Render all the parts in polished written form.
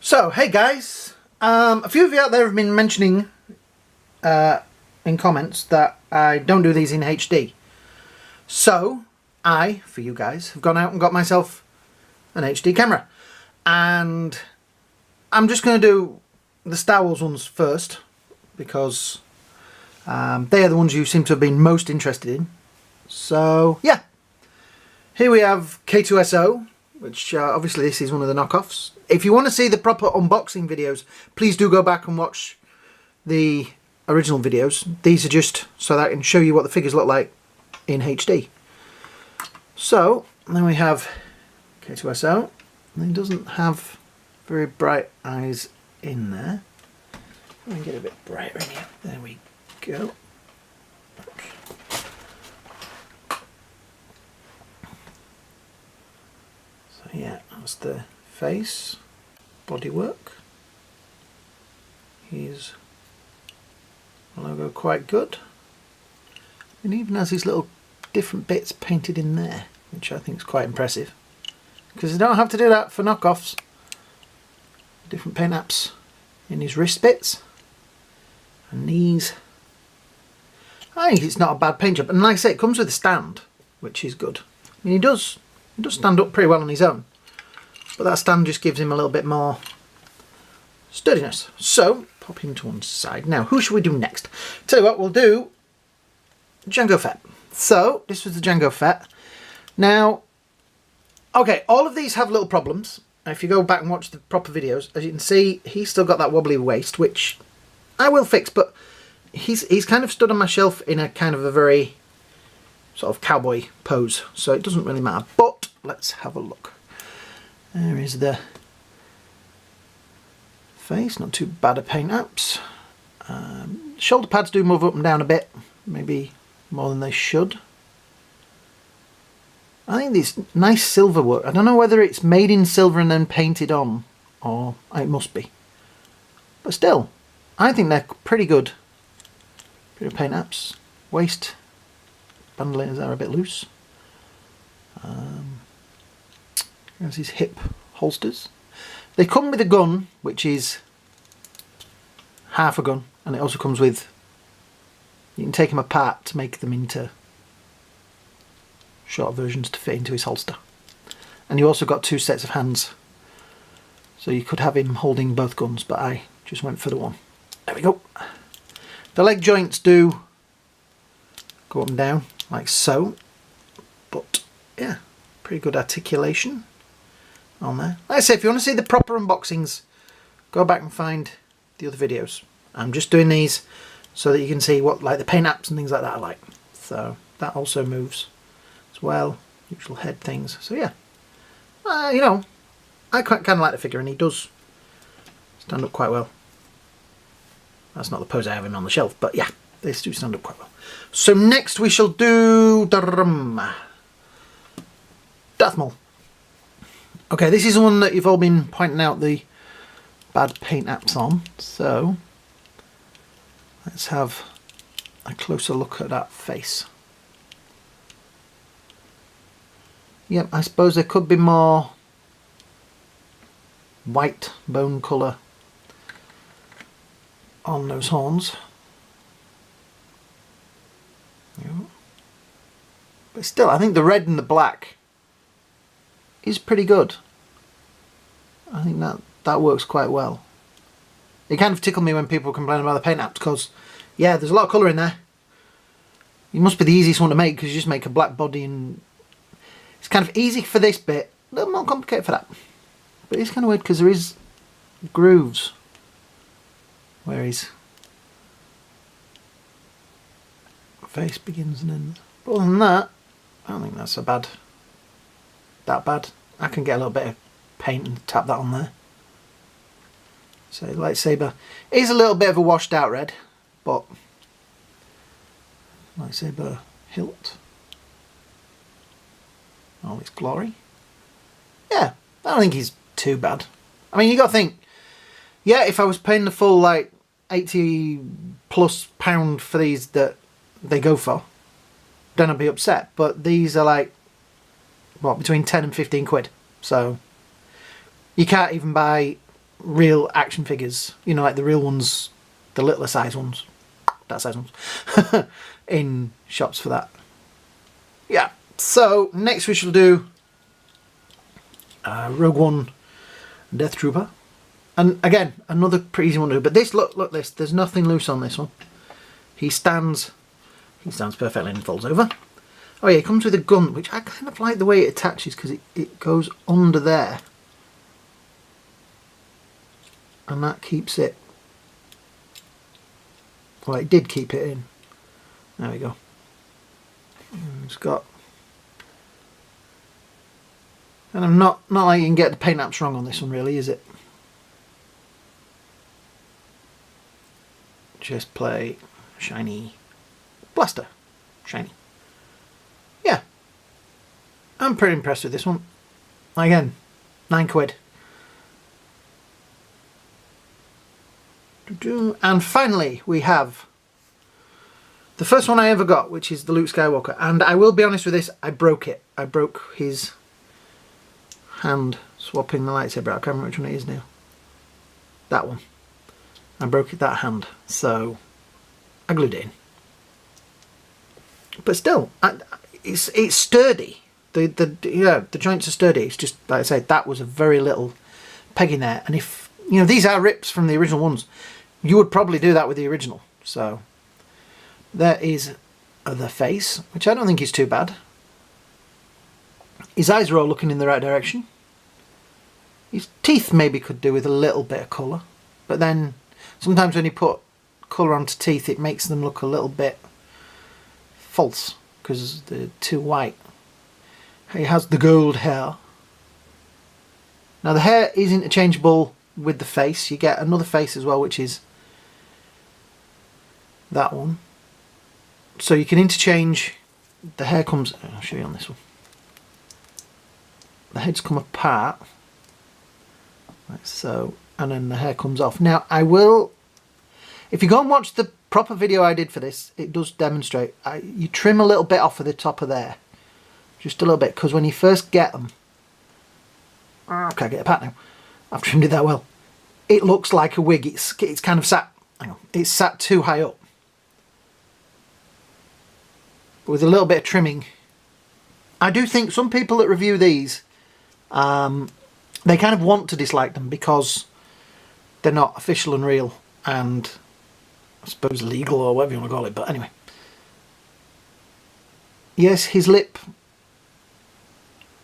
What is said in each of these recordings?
So, hey guys, a few of you out there have been mentioning in comments that I don't do these in HD. So, I, for you guys, have gone out and got myself an HD camera. And I'm just going to do the Star Wars ones first, because they are the ones you seem to have been most interested in. So, yeah. Here we have K2SO, which obviously this is one of the knockoffs. If you want to see the proper unboxing videos, please do go back and watch the original videos. These are just so that I can show you what the figures look like in HD. So, then we have K2SO. And he doesn't have very bright eyes in there. Let me get a bit brighter in here. There we go. So yeah, that's the face, bodywork. His logo quite good. And even has these little different bits painted in there, which I think is quite impressive. Because you don't have to do that for knockoffs. Different paint apps in his wrist bits and knees. I think it's not a bad paint job, and like I say, it comes with a stand, which is good. I mean, he does stand up pretty well on his own, but that stand just gives him a little bit more sturdiness. So pop him to one side. Now, who should we do next? Tell you what, we'll do Jango Fett. So this was the Jango Fett. Now, okay, all of these have little problems. If you go back and watch the proper videos, as you can see, he's still got that wobbly waist, which I will fix, but he's kind of stood on my shelf in a kind of a very sort of cowboy pose, so it doesn't really matter. But let's have a look. There is the face, not too bad at paint apps. Shoulder pads do move up and down a bit, maybe more than they should. I think this nice silver work. I don't know whether it's made in silver and then painted on, or it must be. But still, I think they're pretty good. Bit of paint apps. Waist bandoliers are a bit loose. There's his hip holsters. They come with a gun, which is half a gun, and it also comes with, you can take them apart to make them into short versions to fit into his holster. And you also got two sets of hands, so you could have him holding both guns, but I just went for the one. There we go. The leg joints do go up and down like so, but yeah, pretty good articulation on there. Like I say, if you want to see the proper unboxings, go back and find the other videos. I'm just doing these so that you can see what like the paint apps and things like that are like. So that also moves as well, usual head things. So yeah, you know, I kind of like the figure, and he does stand up quite well. That's not the pose I have him on the shelf, but yeah, they do stand up quite well. So next we shall do Darth Maul. Okay, this is one that you've all been pointing out the bad paint apps on, so let's have a closer look at that face. Yep, I suppose there could be more white bone colour on those horns. But still, I think the red and the black is pretty good. I think that works quite well. It kind of tickled me when people complain about the paint apps, because yeah, there's a lot of colour in there. It must be the easiest one to make, because you just make a black body, and it's kind of easy for this bit, a little more complicated for that. But it's kind of weird because there is grooves where his face begins and ends. But other than that, I don't think that's that bad. I can get a little bit of paint and tap that on there. So lightsaber is a little bit of a washed out red, but lightsaber hilt, all its glory. Yeah, I don't think he's too bad. I mean, you got to think, yeah, if I was paying the full like £80+ for these that they go for, then I'd be upset. But these are like, what, between 10 and 15 quid. So you can't even buy real action figures, you know, like the real ones, the littler size ones, that size ones, in shops for that. Yeah, so next we shall do Rogue One Death Trooper. And again, another pretty easy one to do. But this, look this, there's nothing loose on this one. He stands perfectly and folds over. Oh yeah, it comes with a gun, which I kind of like the way it attaches, because it goes under there. And that keeps it, well, it did keep it in. There we go. It's got, and I'm not like you can get the paint apps wrong on this one, really, is it? Chest plate, shiny, blaster, shiny. Yeah, I'm pretty impressed with this one. Again, £9. And finally we have the first one I ever got, which is the Luke Skywalker. And I will be honest with this, I broke it. I broke his hand swapping the lightsaber out. I can't remember which one it is now. That one. I broke that hand, so I glued it in. But still, it's sturdy. The joints are sturdy. It's just, like I said, that was a very little peg in there. And if, you know, these are rips from the original ones, you would probably do that with the original. So there is the face, which I don't think is too bad. His eyes are all looking in the right direction. His teeth maybe could do with a little bit of colour, but then sometimes when you put colour onto teeth, it makes them look a little bit false because they're too white. He has the gold hair. Now the hair is interchangeable with the face. You get another face as well, which is that one. So you can interchange. The hair comes, I'll show you on this one. The heads come apart, like so, and then the hair comes off. Now I will, if you go and watch the proper video I did for this, it does demonstrate. You trim a little bit off of the top of there, just a little bit, because when you first get them, I can't get it apart now. I've trimmed it that well. It looks like a wig. It's kind of sat, hang on, it's sat too high up. But with a little bit of trimming, I do think some people that review these, they kind of want to dislike them because they're not official and real and I suppose legal or whatever you want to call it. But anyway, yes, his lip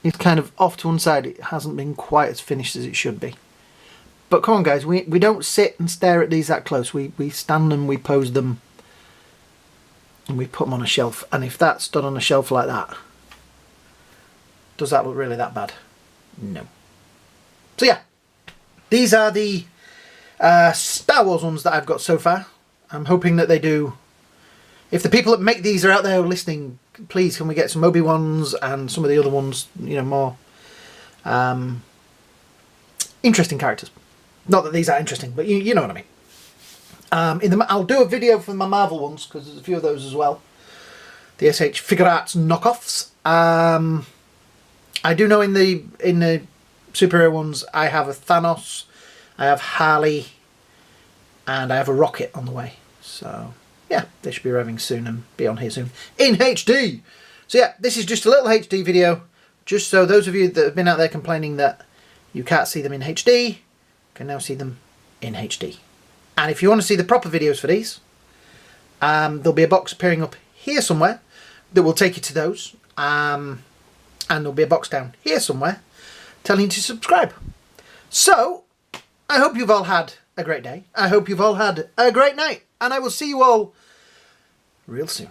is kind of off to one side. It hasn't been quite as finished as it should be. But come on guys, we don't sit and stare at these that close. We stand them, we pose them, and we put them on a shelf. And if that's done on a shelf like that, does that look really that bad? No. So yeah, these are the Star Wars ones that I've got so far. I'm hoping that they do. If the people that make these are out there listening, please can we get some Obi-Wans and some of the other ones, you know, more interesting characters. Not that these are interesting, but you know what I mean. I'll do a video for my Marvel ones because there's a few of those as well. The s.h.figurarts knockoffs. I do know in the superhero ones I have a Thanos, I have Harley, and I have a Rocket on the way. So yeah, they should be arriving soon and be on here soon in HD. So yeah, this is just a little HD video, just so those of you that have been out there complaining that you can't see them in HD can now see them in HD. And if you want to see the proper videos for these, there'll be a box appearing up here somewhere that will take you to those. And there'll be a box down here somewhere telling you to subscribe. So, I hope you've all had a great day. I hope you've all had a great night. And I will see you all real soon.